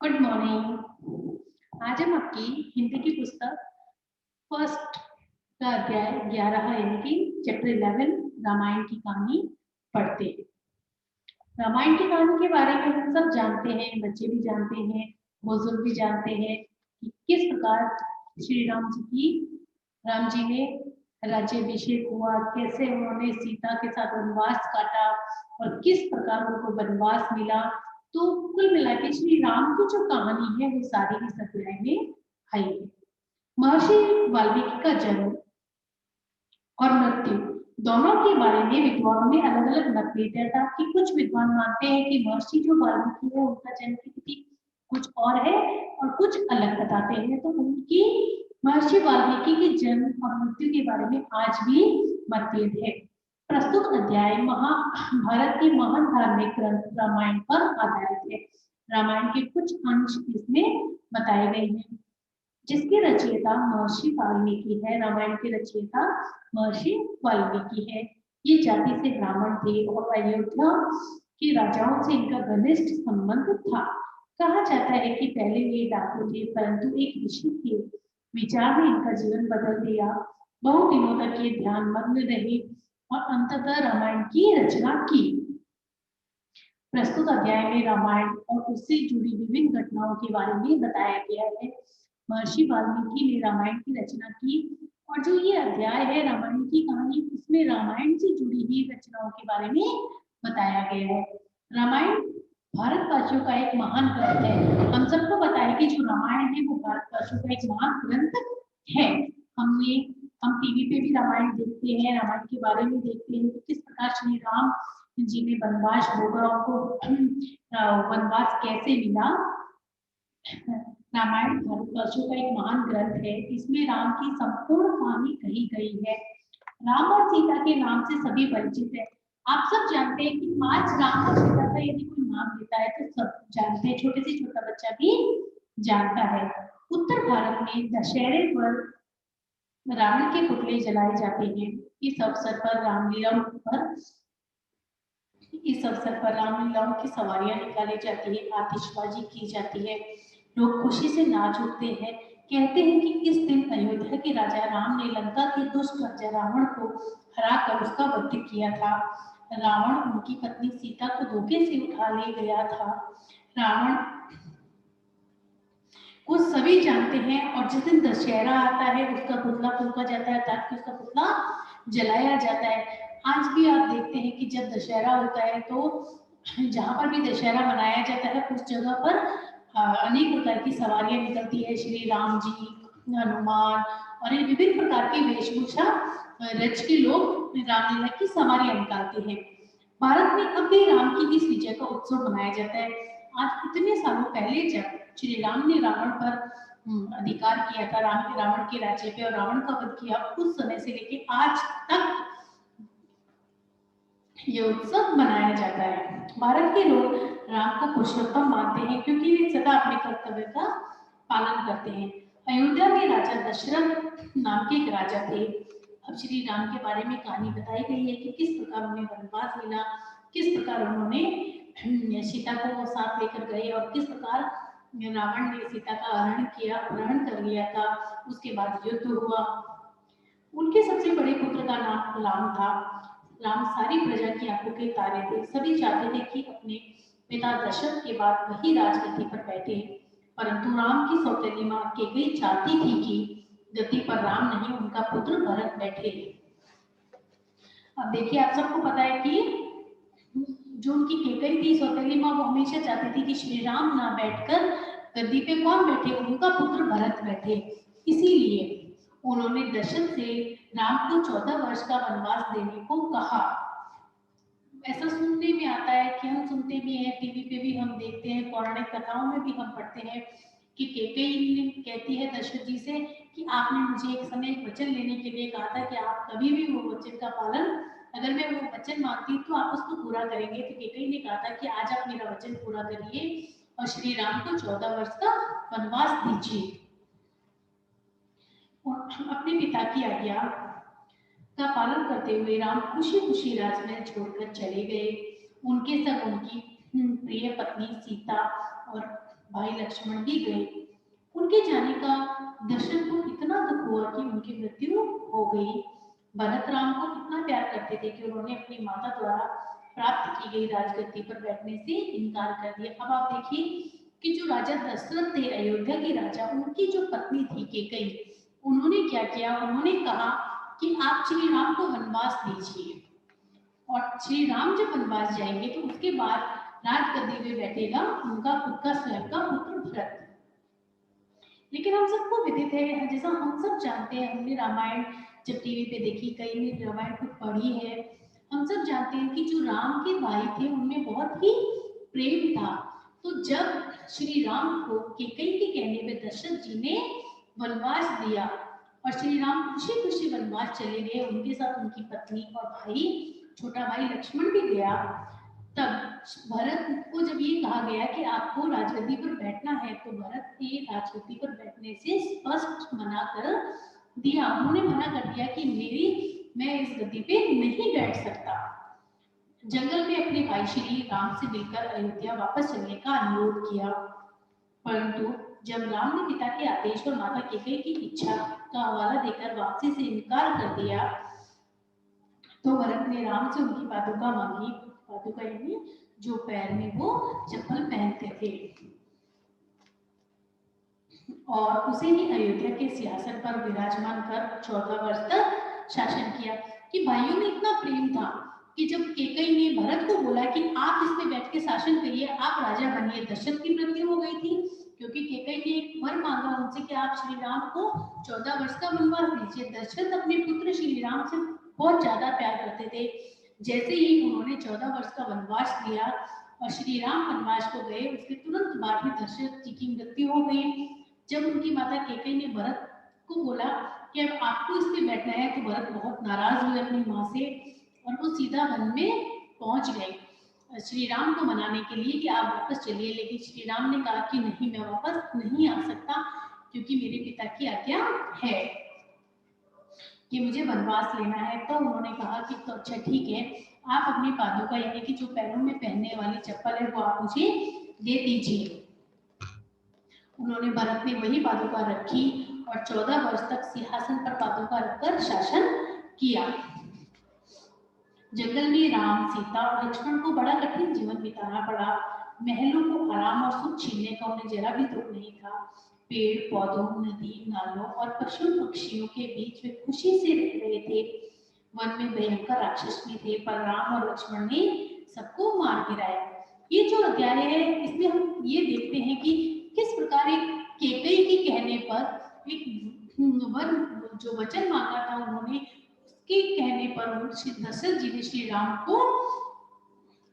Good morning. आज हम आपकी हिंदी की पुस्तक फर्स्ट का अध्याय 11 यानी कि चैप्टर 11 रामायण की कहानी पढ़ते हैं। रामायण की कहानी के बारे में हम सब जानते हैं, बच्चे भी जानते हैं, बुजुर्ग भी जानते हैं कि किस प्रकार श्री राम जी ने राज्याभिषेक हुआ, कैसे उन्होंने सीता के साथ वनवास काटा और किस प्रकार उनको वनवास मिला। तो कुल मिला के श्री राम की जो कहानी है वो सारी इस अध्याय में आई है। महर्षि वाल्मीकि का जन्म और मृत्यु दोनों के बारे में विद्वानों में अलग अलग मतभेद था कि कुछ विद्वान मानते हैं कि महर्षि जो वाल्मीकि है उनका जन्म की तिथि कुछ और है और कुछ अलग बताते हैं। तो उनकी महर्षि वाल्मीकि के जन्म और मृत्यु के बारे में आज भी मतभेद है। प्रस्तुत अध्याय महाभारत के महान धार्मिक ग्रंथ रामायण पर आधारित है। रामायण के कुछ अंश इसमें बताए गए हैं जिसके रचयिता महर्षि वाल्मीकि है। रामायण के रचयिता महर्षि वाल्मीकि है। ये जाति से ब्राह्मण थे और अयोध्या के राजाओं से इनका घनिष्ठ संबंध था। कहा जाता है कि पहले ये डाकू थे, परंतु एक ऋषि के विचार ने इनका जीवन बदल दिया। बहुत दिनों तक ये ध्यान मग्न रहे और अंततः रामायण की रचना की। प्रस्तुत अध्याय में रामायण और उससे जुड़ी विभिन्न घटनाओं के बारे में बताया गया है। महर्षि वाल्मीकि ने रामायण की रचना की और जो ये अध्याय है रामायण की कहानी, उसमें रामायण से जुड़ी हुई रचनाओं के बारे में बताया गया है। रामायण भारतवासियों का एक महान ग्रंथ है। हम सबको पता है कि जो रामायण है वो भारतवासियों का एक महान ग्रंथ है। हम टीवी पे भी रामायण देखते हैं, रामायण के बारे में देखते हैं कि किस प्रकार श्री राम जी ने वनवास भोगा, उनको वनवास कैसे मिला। रामायण भारतवर्षों का एक महान ग्रंथ है। इसमें राम की संपूर्ण कहानी कही गई है। राम और सीता के नाम से सभी परिचित है। आप सब जानते हैं कि आज राम और सीता का यदि कोई नाम लेता है तो सब जानते हैं, छोटे से छोटा बच्चा भी जानता है। उत्तर भारत में दशहरे पर रावण के पुतले जलाए जाते हैं। इस अवसर पर रामलीलाओं की सवारियां निकाली जाती है, आतिशबाजी की जाती है, लोग खुशी से नाच उठते हैं। कहते हैं कि इस दिन अयोध्या के राजा राम ने लंका के दुष्ट राजा रावण को हराकर उसका वध किया था। रावण उनकी पत्नी सीता को धोखे से उठा ले गया था। रावण को सभी जानते हैं और जिस दिन दशहरा आता है उसका पुतला फूंका जाता है ताकि उसका पुतला जलाया जाता है। आज भी आप देखते हैं कि जब दशहरा होता है तो जहाँ पर भी दशहरा मनाया जाता है उस जगह पर अनेक प्रकार की सवारियां निकलती है। श्री राम जी, हनुमान और विभिन्न प्रकार की वेशभूषा रच के लोग रामलीला की सवारियां निकालते हैं। भारत में अब भी राम की इस विजय का उत्सव मनाया जाता है। आज इतने सालों पहले जब श्री राम ने रावण पर अधिकार किया था, रावण के राज्य पे और रावण का वध किया, उस समय से लेके आज तक ये उत्सव मनाया जाता है। भारत के लोग राम को पुरुषोत्तम मानते हैं क्योंकि वे सदा अपने कर्तव्य का पालन करते हैं। अयोध्या में राजा दशरथ नाम के एक राजा थे। अब श्री राम के बारे में कहानी बताई गई है कि किस प्रकार उन्हें वनवास मिला, किस प्रकार उन्होंने सीता को साथ लेकर गए और किस प्रकार रावण ने सीता का अपहरण कर लिया था। उसके बाद युद्ध हुआ। उनके सबसे बड़े पुत्र का नाम राम था। राम सारी प्रजा की आंखों के तारे थे। सभी चाहते थे कि अपने पिता दशरथ के बाद वही राजगद्दी पर बैठे, परंतु राम की सौतेली मां केकई चाहती थी कि गद्दी पर राम नहीं उनका पुत्र भरत बैठे। अब देखिए, आप सबको पता है कि जो उनकी केकई थी सौतेली मां, वो हमेशा चाहती थी कि श्री राम ना बैठकर गद्दी पे कौन बैठे, उनका पुत्र भरत बैठे। इसीलिए उन्होंने दशरथ से राम को 14 वर्ष का वनवास देने को कहा। ऐसा सुनने में आता है कि हम सुनते भी हैं, टीवी पे भी हम देखते हैं, पौराणिक कथाओं में भी हम पढ़ते हैं कि केकई कहती है दशरथ जी से कि आपने मुझे एक समय एक वचन लेने के लिए कहा था कि आप कभी भी वो वचन का पालन, अगर मैं वो वचन मानती तो आप उसको पूरा करेंगे। तो केकई ने कहा था कि आज आप मेरा वचन पूरा करिए और श्री राम को 14 वर्ष का वनवास दीजिए। और अपने पिता की आज्ञा का पालन करते हुए राम खुशी खुशी राजमहल छोड़कर चले गए। उनके संग उनकी प्रिय पत्नी सीता और भाई लक्ष्मण भी गए। उनके जाने का दशरथ को इतना दुख हुआ कि उनकी मृत्यु हो गई। भरत राम को इतना प्यार करते थे कि उन्होंने अपनी माता द्वारा प्राप्त की गई राजगद्दी पर बैठने से इनकार कर दिया। अब आप देखिए कि जो राजा दशरथ थे, अयोध्या के राजा, उनकी जो पत्नी थी कैकई, उन्होंने क्या किया, उन्होंने कहा कि आप श्री राम को वनवास दीजिए और श्री राम जब वनवास जाएंगे तो उसके बाद राजगद्दी में बैठेगा उनका खुद का स्वयं का पुत्र भरत। लेकिन हम सबको विदित है, जैसा हम सब जानते हैं, हमने रामायण जब टीवी पे देखी, कई ने रामायण को पढ़ी है, हम सब जानते हैं कि जो राम के भाई थे उनमें बहुत ही प्रेम था। तो जब श्री राम को कैकई के कहने पे दशरथ जी ने वनवास दिया और श्री राम खुशी खुशी वनवास चले गए, उनके साथ उनकी पत्नी और भाई, छोटा भाई लक्ष्मण भी गया। तब भरत को जब ये कहा गया कि आपको राजगद्दी पर बैठना है, तो भरत ने राजगद्दी पर बैठने से स्पष्ट मना कर दिया। उन्होंने मना कर दिया कि मैं इस गद्दी पे नहीं बैठ सकता। जंगल में अपने भाई श्री राम से मिलकर अयोध्या वापस चलने का अनुरोध किया, परंतु जब राम ने पिता के आदेश और माता कैकई की इच्छा का हवाला देकर वापसी से इनकार कर दिया, तो भरत ने राम से उनकी पादुका मांगी। पादुका यानी जो पैर में वो चप्पल पहनते थे, और उसे ही अयोध्या के सिंहासन पर विराजमान कर 14 वर्ष तक शासन किया। कि भाइयों में इतना प्रेम था कि जब कैकई ने भरत को बोला कि आप इसमें बैठ के शासन करिए, आप राजा बनिए, दशरथ की मृत्यु हो गई थी क्योंकि कैकई ने एक वर मांगा उनसे कि आप श्री राम को 14 वर्ष का वनवास दीजिए। दशरथ अपने पुत्र श्री राम से बहुत ज्यादा प्यार करते थे। जैसे ही उन्होंने 14 वर्ष का वनवास दिया और श्री राम वनवास को गए, उसके तुरंत बाद ही दशरथ जी की मृत्यु हो गई। जब उनकी माता कैकई ने भरत को बोला कि अब आपको इस पे बैठना है, तो भरत बहुत नाराज हुए अपनी माँ से और वो सीधा वन में पहुंच गए श्री राम को मनाने के लिए कि आप वापस चलिए। लेकिन श्री राम ने कहा कि नहीं, मैं वापस नहीं आ सकता क्योंकि मेरे पिता की आज्ञा है कि मुझे वनवास लेना है। तो उन्होंने कहा कि तो अच्छा ठीक है, आप अपनी पादुका यानी कि जो पैरों में पहनने वाली चप्पल है वो आप मुझे दे दीजिए। उन्होंने भरत ने वही पादुका रखी और 14 वर्ष तक सिंहासन पर पादुका रखकर शासन किया। जंगल में राम, सीता और लक्ष्मण को बड़ा कठिन जीवन बिताना पड़ा। महलों को आराम और सुख छीनने का उन्हें जरा भी दुख नहीं था। पेड़ पौधों, नदी नालों और पशु पक्षियों के बीच वे खुशी से रह रहे थे। वन में भयंकर राक्षस भी थे, पर राम और लक्ष्मण ने सबको मार गिराया। ये जो अध्याय है, इसमें हम ये देखते हैं कि किस प्रकार एक कैकई के कहने पर एक वर जो वचन मांगा था, उन्होंने उसके कहने पर दशरथ जी ने श्री राम को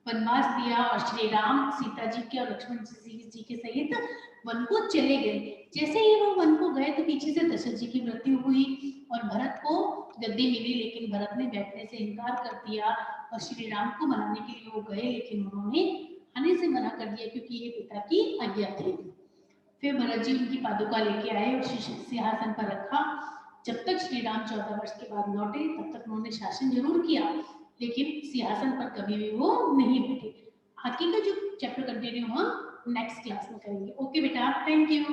वनवास दिया और श्री राम सीता जी के और लक्ष्मण जी के सहित वन को चले गए। जैसे ही वो वन को गए तो पीछे से दशरथ जी की मृत्यु हुई और भरत को गद्दी मिली, लेकिन भरत ने बैठने से इनकार कर दिया और श्री राम को मनाने के लिए वो गए, लेकिन उन्होंने आने से मना कर दिया क्योंकि ये पिता की आज्ञा थी। फिर भरत जी उनकी पादुका लेके आए और सिंहासन पर रखा। जब तक श्री राम 14 वर्ष के बाद लौटे, तब तक उन्होंने शासन जरूर किया, लेकिन सिंहासन पर कभी भी वो नहीं बैठे। आगे का जो चैप्टर कंटिन्यू हम नेक्स्ट क्लास में करेंगे। ओके बेटा, थैंक यू।